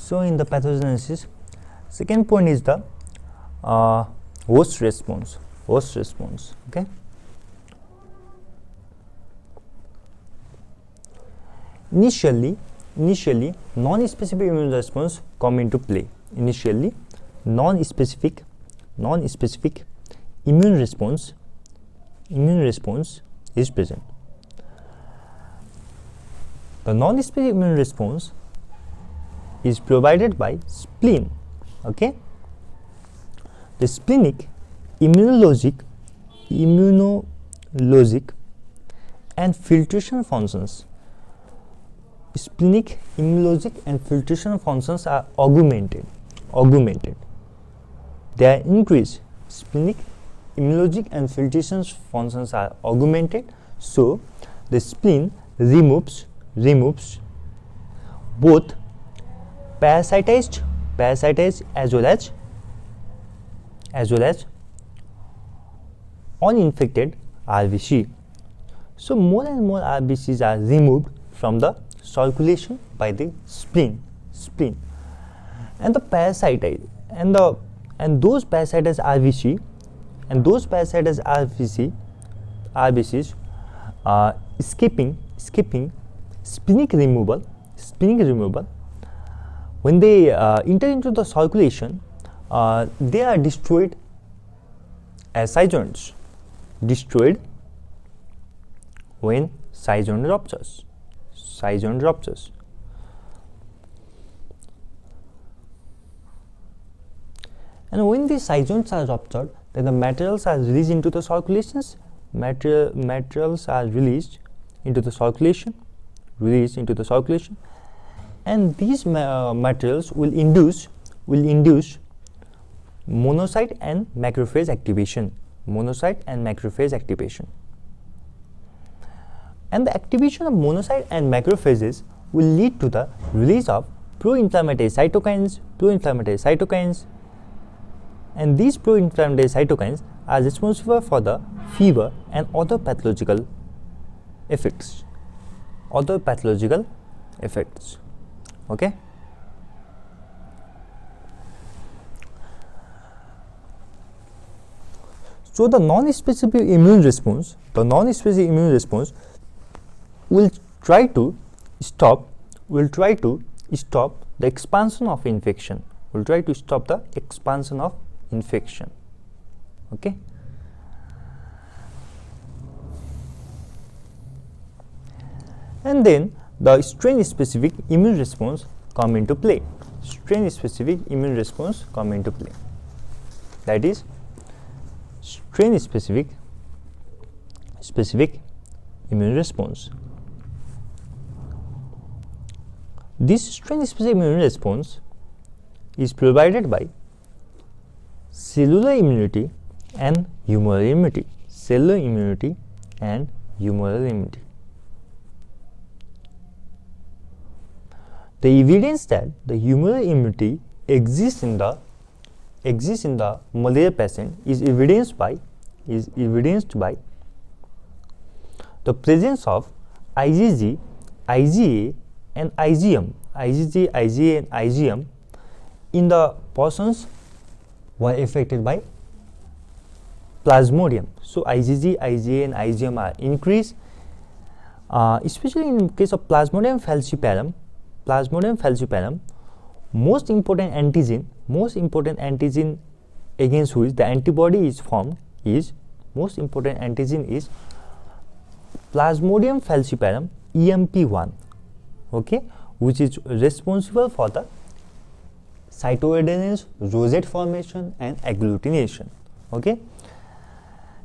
So in the pathogenesis, second point is the host response. Okay. Initially non-specific immune response come into play. Initially non-specific immune response is present. The non-specific immune response is provided by spleen. Okay. The splenic immunologic and filtration functions. Splenic immunologic and filtration functions are augmented. They are increased. Splenic immunologic and filtration functions are augmented. So the spleen removes both parasitized as well as uninfected RBC. So more and more RBCs are removed from the circulation by the spleen, and the parasitized and those parasitized RBCs skipping splenic removal. When they enter into the circulation, they are destroyed as cytogens. Destroyed when cytosine ruptures. And when these cytogens are ruptured, then the materials are released into the circulations. Materials are released into the circulation, and these materials will induce monocyte and macrophage activation. And the activation of monocyte and macrophages will lead to the release of pro-inflammatory cytokines, and these pro-inflammatory cytokines are responsible for the fever and other pathological effects. Okay. So the non-specific immune response will try to stop the expansion of infection. Okay. And then the strain-specific immune response come into play. That is strain-specific immune response. This strain-specific immune response is provided by cellular immunity and humoral immunity. The evidence that the humoral immunity exists in the malaria patient is evidenced by the presence of IgG, IgA and IgM in the persons who are affected by Plasmodium. So IgG, IgA and IgM are increased, especially in case of Plasmodium falciparum. Most important antigen against which the antibody is formed is Plasmodium falciparum EMP1, okay, which is responsible for the cytoadenous rosette formation and agglutination. Okay.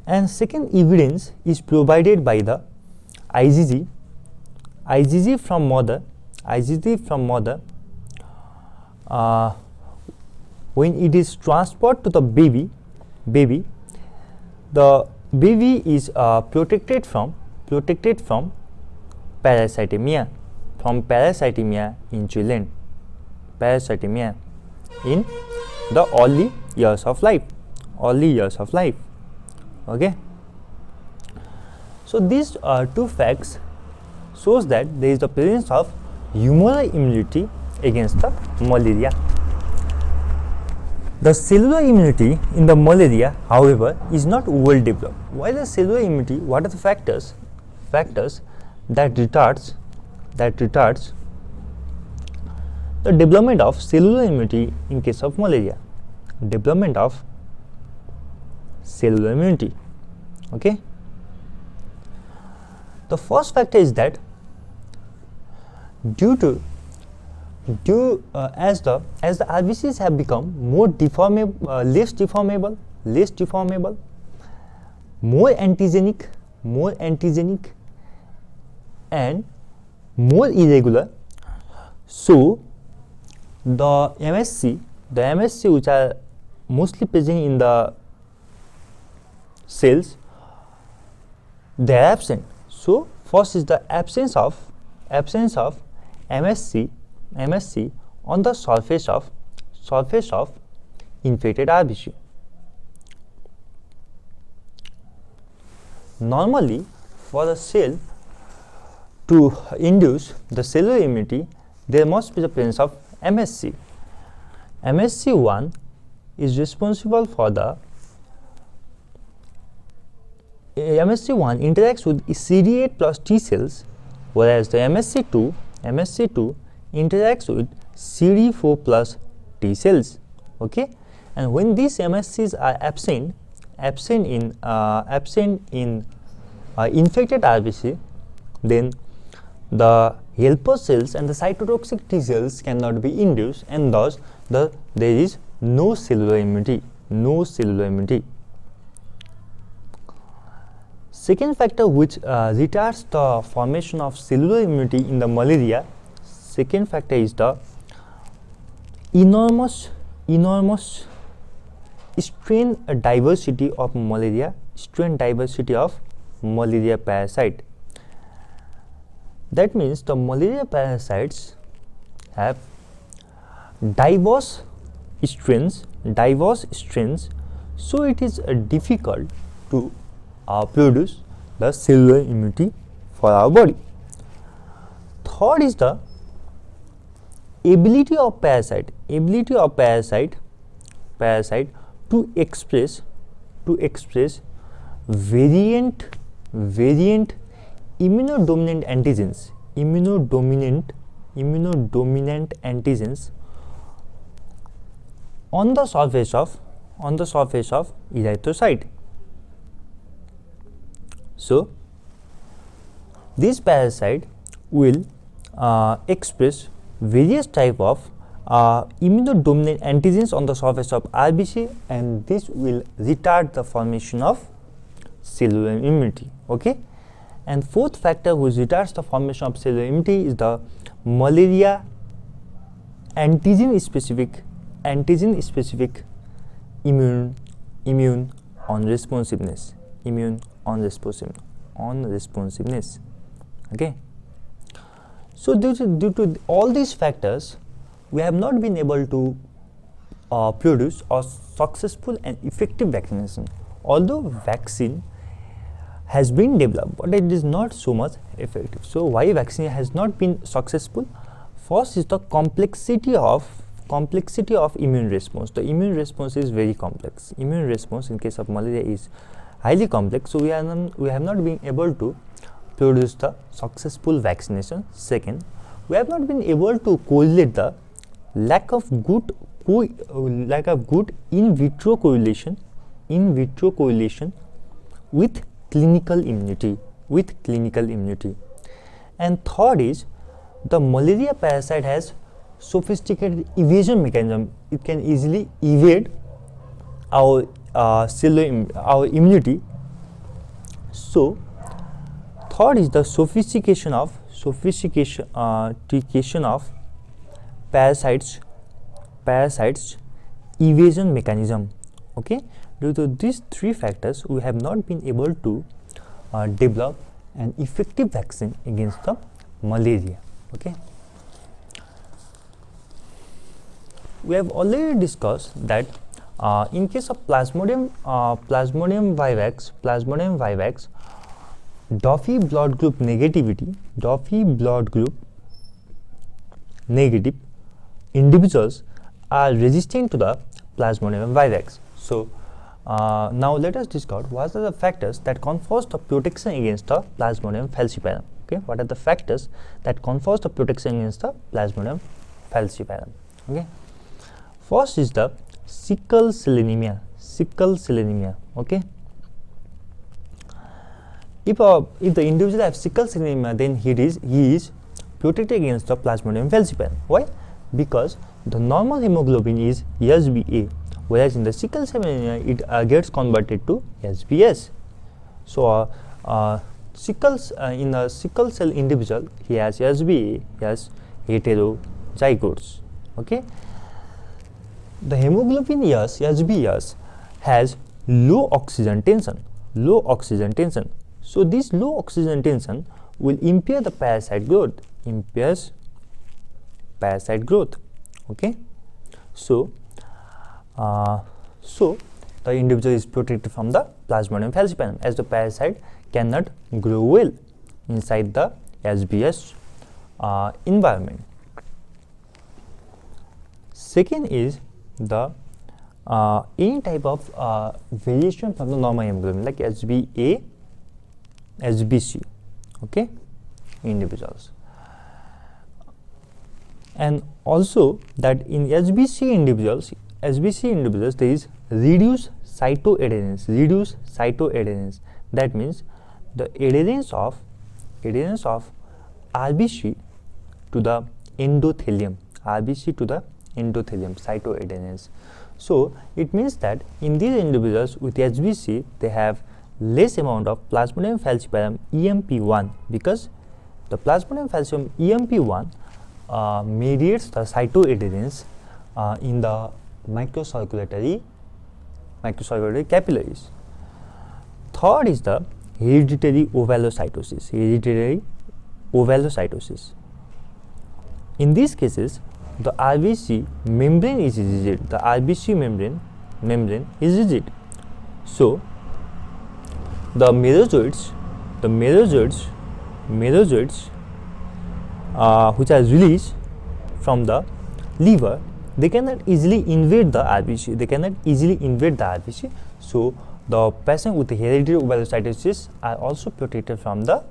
And second evidence is provided by the IgG from mother. When it is transferred to the baby, the baby is protected from parasitemia in children, in the early years of life. Okay. So these two facts shows that there is the presence of humoral immunity against the malaria. The cellular immunity in the malaria, however, is not well developed. While the cellular immunity, what are the factors that retards the development of cellular immunity in case of malaria? Development of cellular immunity. Okay. The first factor is that as the RBCs have become more deformable, less deformable, more antigenic, and more irregular, so the MSC which are mostly present in the cells, they are absent. So first is the absence of MSC on the surface of infected RBC. Normally, for the cell to induce the cellular immunity, there must be the presence of MSC. MSC1 is responsible for the MSC1 interacts with CD8 plus T cells, whereas the MSC2 interacts with CD4 plus T cells. Okay, and when these MSCs are absent in infected RBC, then the helper cells and the cytotoxic T cells cannot be induced, and thus there is no cellular immunity. Second factor which retards the formation of cellular immunity in the malaria, second factor is the enormous strain diversity of malaria parasite. That means the malaria parasites have diverse strains, so it is difficult to produce the cellular immunity for our body. Third is the ability of parasite to express variant immunodominant antigens on the surface of erythrocyte. So this parasite will express various type of immunodominant antigens on the surface of RBC, and this will retard the formation of cellular immunity. Okay, and fourth factor which retards the formation of cellular immunity is the malaria antigen specific immune unresponsiveness. Okay, so due to all these factors, we have not been able to produce a successful and effective vaccination. Although vaccine has been developed, but it is not so much effective. So why vaccine has not been successful? First is the complexity of immune response. The immune response is very complex. Immune response in case of malaria is highly complex, so we have not been able to produce the successful vaccination. Second, we have not been able to correlate the lack of good in vitro correlation with clinical immunity. And third is the malaria parasite has sophisticated evasion mechanism. It can easily evade our immunity. So third is the sophistication of parasites evasion mechanism. Okay, due to these three factors, we have not been able to develop an effective vaccine against the malaria. Okay, we have already discussed that in case of Plasmodium vivax, Duffy blood group negative individuals are resistant to the Plasmodium vivax. So now let us discuss what are the factors that confers the protection against the Plasmodium falciparum. Okay, what are the factors that confers the protection against the Plasmodium falciparum? Okay, first is the sickle cell anemia. Sickle cell anemia. Okay, if the individual has sickle cell anemia, then he is protected against the Plasmodium falciparum. Why? Because the normal hemoglobin is SBA, whereas in the sickle cell anemia it gets converted to SBS. So in a sickle cell individual, he has SBA, he has heterozygotes. Okay, the hemoglobin SBS has low oxygen tension. Low oxygen tension. So this low oxygen tension will impair the parasite growth. Impairs parasite growth. Okay, so the individual is protected from the Plasmodium falciparum, as the parasite cannot grow well inside the SBS environment. Second is the any type of variation from the normal hemoglobin, like SBA, SBC, okay, individuals. And also that in SBC individuals there is reduced cytoadherence. That means the adherence of RBC to the endothelium, cytoadherence. So it means that in these individuals with SBC, they have less amount of Plasmodium falciparum EMP1, because the Plasmodium falciparum EMP1 mediates the cytoadherence in the microcirculatory capillaries. Third is the hereditary ovalocytosis. In these cases, the RBC membrane is rigid. The RBC membrane is rigid. So the merozoids which are released from the liver, they cannot easily invade the RBC. So the patient with hereditary ovalocytosis are also protected from the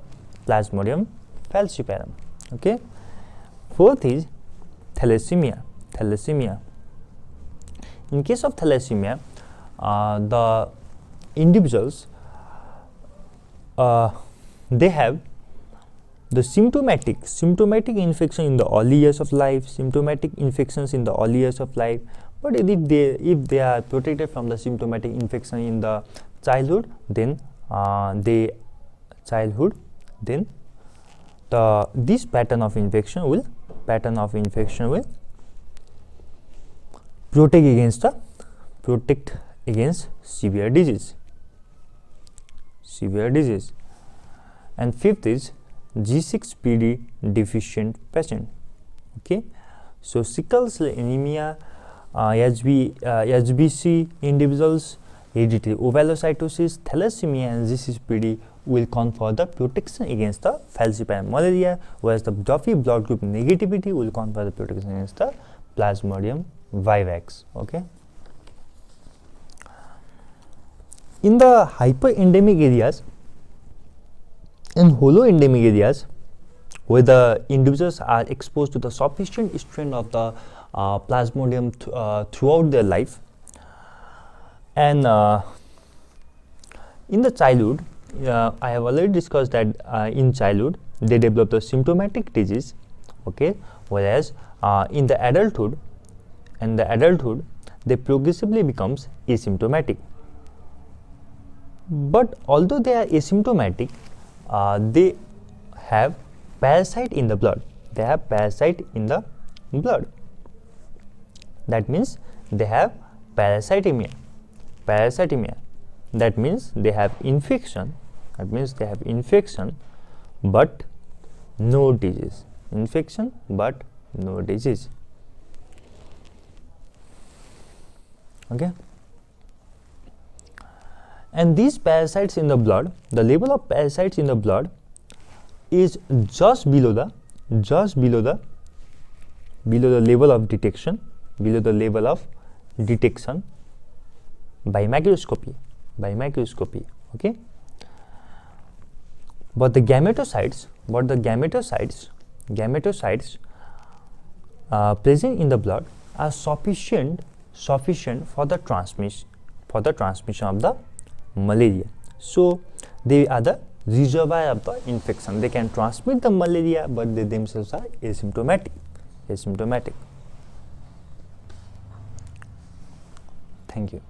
Plasmodium falciparum. Okay. Fourth is thalassemia. In case of thalassemia, the individuals they have the symptomatic infection in the early years of life, but if they are protected from the symptomatic infection in the childhood, then this pattern of infection will protect against severe disease. And fifth is G6PD deficient patient. Okay, so sickle cell anemia, SBC individuals, hereditary ovalocytosis, thalassemia, and G6PD will confer the protection against the falciparum malaria, whereas the Duffy blood group negativity will confer the protection against the Plasmodium vivax. Okay. In the hyperendemic areas and holoendemic areas, where the individuals are exposed to the sufficient strain of the Plasmodium throughout their life, and in the childhood, I have already discussed that in childhood they develop the symptomatic disease, okay, whereas in the adulthood they progressively becomes asymptomatic. But although they are asymptomatic, they have parasite in the blood. That means they have parasitemia. That means they have infection. But no disease. Okay. And these parasites in the blood, the level of parasites in the blood is just below the below the level of detection, below the level of detection by microscopy, okay. But the gametocytes present in the blood are sufficient for the transmission of the malaria. So they are the reservoir of the infection. They can transmit the malaria, but they themselves are asymptomatic. Thank you.